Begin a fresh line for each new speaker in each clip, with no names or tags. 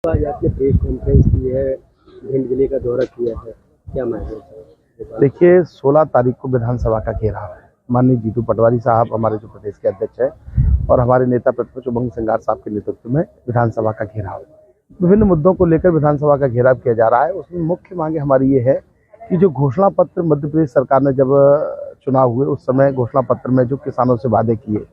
आज आपने press conference की है, भिंड जिले का दौरा किया है, क्या महसूस है?
देखिए 16 तारीख को विधानसभा का घेराव है। माननीय जीतू पटवारी साहब हमारे जो प्रदेश के अध्यक्ष हैं और हमारे नेता प्रतिपक्ष उमंग सिंगार साहब के नेतृत्व में विधानसभा का घेराव है। विभिन्न मुद्दों को लेकर विधानसभा का घेराव किया जा रहा है। उसमें मुख्य मांगे हमारी ये है कि जो घोषणा पत्र मध्य प्रदेश सरकार ने जब चुनाव हुए उस समय घोषणा पत्र में जो किसानों से वादे किए,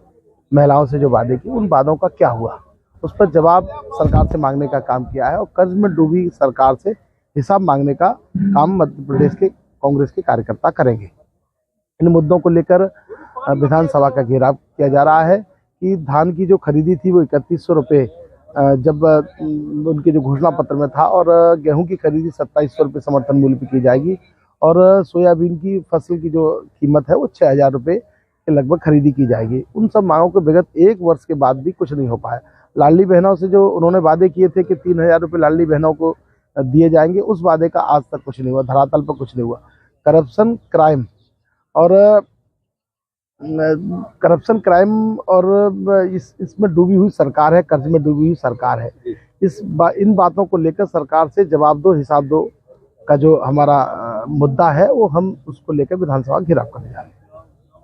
महिलाओं से जो वादे किए, उन वादों का क्या हुआ, उस पर जवाब सरकार से मांगने का काम किया है। और कर्ज में डूबी सरकार से हिसाब मांगने का काम मध्य प्रदेश के कांग्रेस के कार्यकर्ता करेंगे। इन मुद्दों को लेकर विधानसभा का घेराव किया जा रहा है कि धान की जो खरीदी थी वो 3100 रुपये जब उनके जो घोषणा पत्र में था, और गेहूं की खरीदी 2700 रुपये समर्थन मूल्य पर की जाएगी, और सोयाबीन की फसल की जो कीमत है वो 6000 रुपये के लगभग खरीदी की जाएगी। उन सब मांगों के विगत 1 वर्ष के बाद भी कुछ नहीं हो पाया। लाडली बहनों से जो उन्होंने वादे किए थे कि 3000 रुपये लाडली बहनों को दिए जाएंगे, उस वादे का आज तक कुछ नहीं हुआ, धरातल पर कुछ नहीं हुआ। करप्शन क्राइम और इसमें डूबी हुई सरकार है, कर्ज में डूबी हुई सरकार है। इन बातों को लेकर सरकार से जवाब दो, हिसाब दो का जो हमारा मुद्दा है वो हम उसको लेकर विधानसभा घेराव करने जा रहे हैं।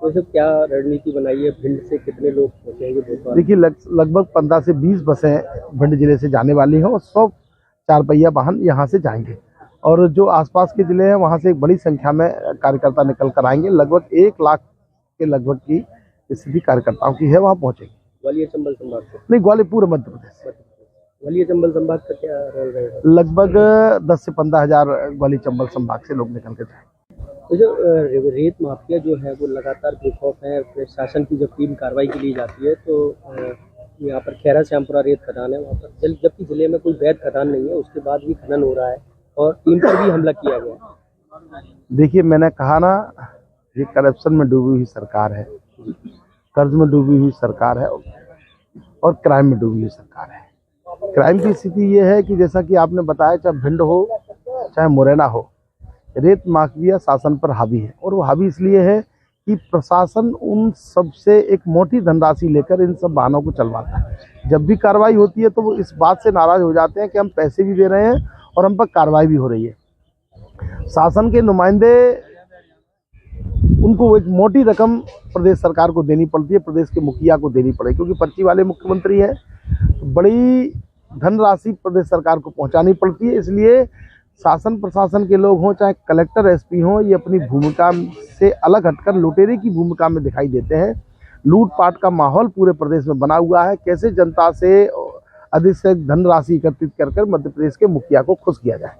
वैसे क्या रणनीति बनाई है? भिंड से कितने लोग पहुंचेंगे भोपाल?
देखिए लगभग 15 से 20 बसें भिंड जिले से जाने वाली हैं और 100 4 पहिया वाहन यहाँ से जाएंगे, और जो आसपास के जिले हैं वहाँ से एक बड़ी संख्या में कार्यकर्ता निकल कर आएंगे। लगभग 1 लाख के लगभग की स्थिति कार्यकर्ताओं की है, वहाँ पहुँचेंगे।
ग्वालियर चंबल संभाग से?
नहीं, ग्वालियर पूरे मध्य प्रदेश।
ग्वालियर चंबल संभाग का क्या रोल रहेगा?
लगभग 10 से 15 हजार ग्वालियर चंबल संभाग से लोग निकल के जाएंगे।
तो जो रेत माफिया जो है वो लगातार बेखौफ है। प्रशासन की जब टीम कार्रवाई के लिए जाती है तो यहाँ पर खैरा श्यामपुरा रेत खदान है, वहाँ पर जबकि जिले में कोई वैध खदान नहीं है, उसके बाद भी खनन हो रहा है और टीम पर भी हमला किया गया।
देखिए मैंने कहा ना, ये करप्शन में डूबी हुई सरकार है, कर्ज में डूबी हुई सरकार है और क्राइम में डूबी हुई सरकार है। क्राइम की स्थिति ये है कि जैसा कि आपने बताया, चाहे भिंड हो चाहे मुरैना हो, रेत माफिया शासन पर हावी है। और वो हावी इसलिए है कि प्रशासन उन सबसे एक मोटी धनराशि लेकर इन सब वाहनों को चलवाता है। जब भी कार्रवाई होती है तो वो इस बात से नाराज हो जाते हैं कि हम पैसे भी दे रहे हैं और हम पर कार्रवाई भी हो रही है। शासन के नुमाइंदे, उनको एक मोटी रकम प्रदेश सरकार को देनी पड़ती है, प्रदेश के मुखिया को देनी पड़ेगी, क्योंकि पर्ची वाले मुख्यमंत्री हैं, तो बड़ी धनराशि प्रदेश सरकार को पहुंचानी पड़ती है। इसलिए शासन प्रशासन के लोग हों चाहे कलेक्टर एसपी हों, ये अपनी भूमिका से अलग हटकर लुटेरे की भूमिका में दिखाई देते हैं। लूटपाट का माहौल पूरे प्रदेश में बना हुआ है। कैसे जनता से अधिक से अधिक धनराशि एकत्रित कर मध्य प्रदेश के मुखिया को खुश किया जाए।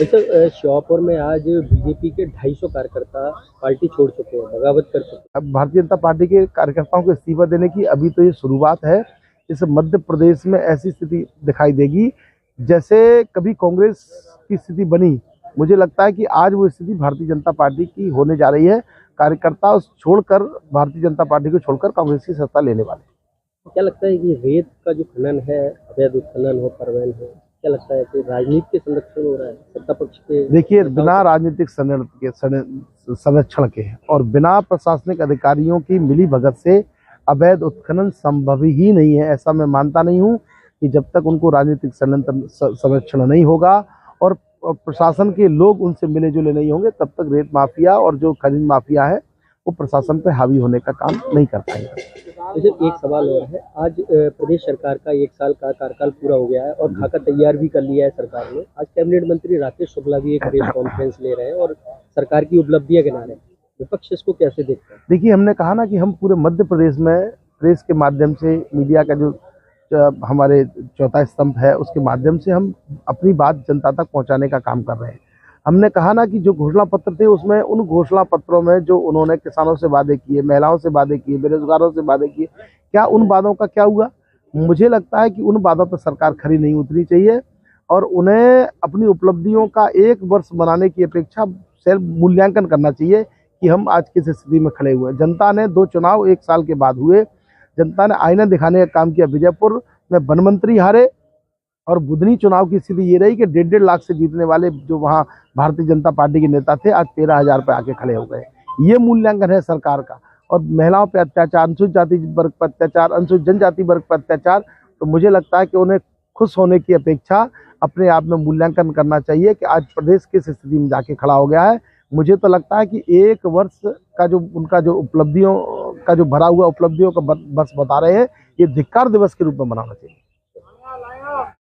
वैसे श्योपुर में आज बीजेपी के 250 कार्यकर्ता पार्टी छोड़ चुके हैं, बगावत कर चुके हैं।
अब भारतीय जनता पार्टी के कार्यकर्ताओं को इस्तीफा देने की अभी तो ये शुरुआत है। इस मध्य प्रदेश में ऐसी स्थिति दिखाई देगी जैसे कभी कांग्रेस की स्थिति बनी। मुझे लगता है कि आज वो स्थिति भारतीय जनता पार्टी की होने जा रही है। कार्यकर्ता छोड़कर, भारतीय जनता पार्टी को छोड़कर कांग्रेस की सत्ता लेने वाले।
क्या लगता है कि रेत का जो खनन है, अवैध उत्खनन हो, परवैन हो, क्या लगता है कि राजनीति के संरक्षण हो रहा है सत्ता पक्ष के?
देखिए, बिना राजनीतिक संरक्षण के और बिना प्रशासनिक अधिकारियों की मिलीभगत से अवैध उत्खनन संभव ही नहीं है। ऐसा मैं मानता नहीं हूं कि जब तक उनको राजनीतिक संरक्षण नहीं होगा और प्रशासन के लोग उनसे मिले जुले नहीं होंगे, तब तक रेत माफिया और जो खनिज माफिया है वो प्रशासन पर हावी होने का काम नहीं कर पाएगा।
मुझे एक सवाल और है, आज प्रदेश सरकार का 1 साल का कार्यकाल पूरा हो गया है और खाका तैयार भी कर लिया है सरकार ने। आज कैबिनेट मंत्री राकेश शुक्ला भी एक प्रेस कॉन्फ्रेंस ले रहे हैं और सरकार की उपलब्धियां गिना रहे हैं। विपक्ष इसको कैसे देखते हैं?
देखिए, हमने कहा ना कि हम पूरे मध्य प्रदेश में प्रेस के माध्यम से, मीडिया का जो हमारे चौथा स्तंभ है, उसके माध्यम से हम अपनी बात जनता तक पहुंचाने का काम कर रहे हैं। हमने कहा ना कि जो घोषणा पत्र थे उसमें, उन घोषणा पत्रों में जो उन्होंने किसानों से वादे किए, महिलाओं से वादे किए, बेरोजगारों से वादे किए, क्या उन वादों का क्या हुआ? मुझे लगता है कि उन वादों पर सरकार खरी नहीं उतरनी चाहिए और उन्हें अपनी उपलब्धियों का 1 वर्ष बनाने की अपेक्षा सेल्फ मूल्यांकन करना चाहिए कि हम आज किस स्थिति में खड़े हुए हैं। जनता ने 2 चुनाव 1 साल के बाद हुए, जनता ने आईना दिखाने का काम किया। विजयपुर में वन मंत्री हारे और बुधनी चुनाव की स्थिति ये रही कि 1.5 लाख से जीतने वाले जो वहाँ भारतीय जनता पार्टी के नेता थे, आज 13,000 पे आके खड़े हो गए। ये मूल्यांकन है सरकार का। और महिलाओं पे अत्याचार, अनुसूचित जाति वर्ग पर अत्याचार, अनुसूचित जनजाति वर्ग पर अत्याचार, तो मुझे लगता है कि उन्हें खुश होने की अपेक्षा अपने आप में मूल्यांकन करना चाहिए कि आज प्रदेश किस स्थिति में जाके खड़ा हो गया है। मुझे तो लगता है कि 1 वर्ष का जो उनका जो उपलब्धियों का जो भरा हुआ उपलब्धियों का बस बता रहे हैं, ये धिक्कार दिवस के रूप में मनाना चाहिए।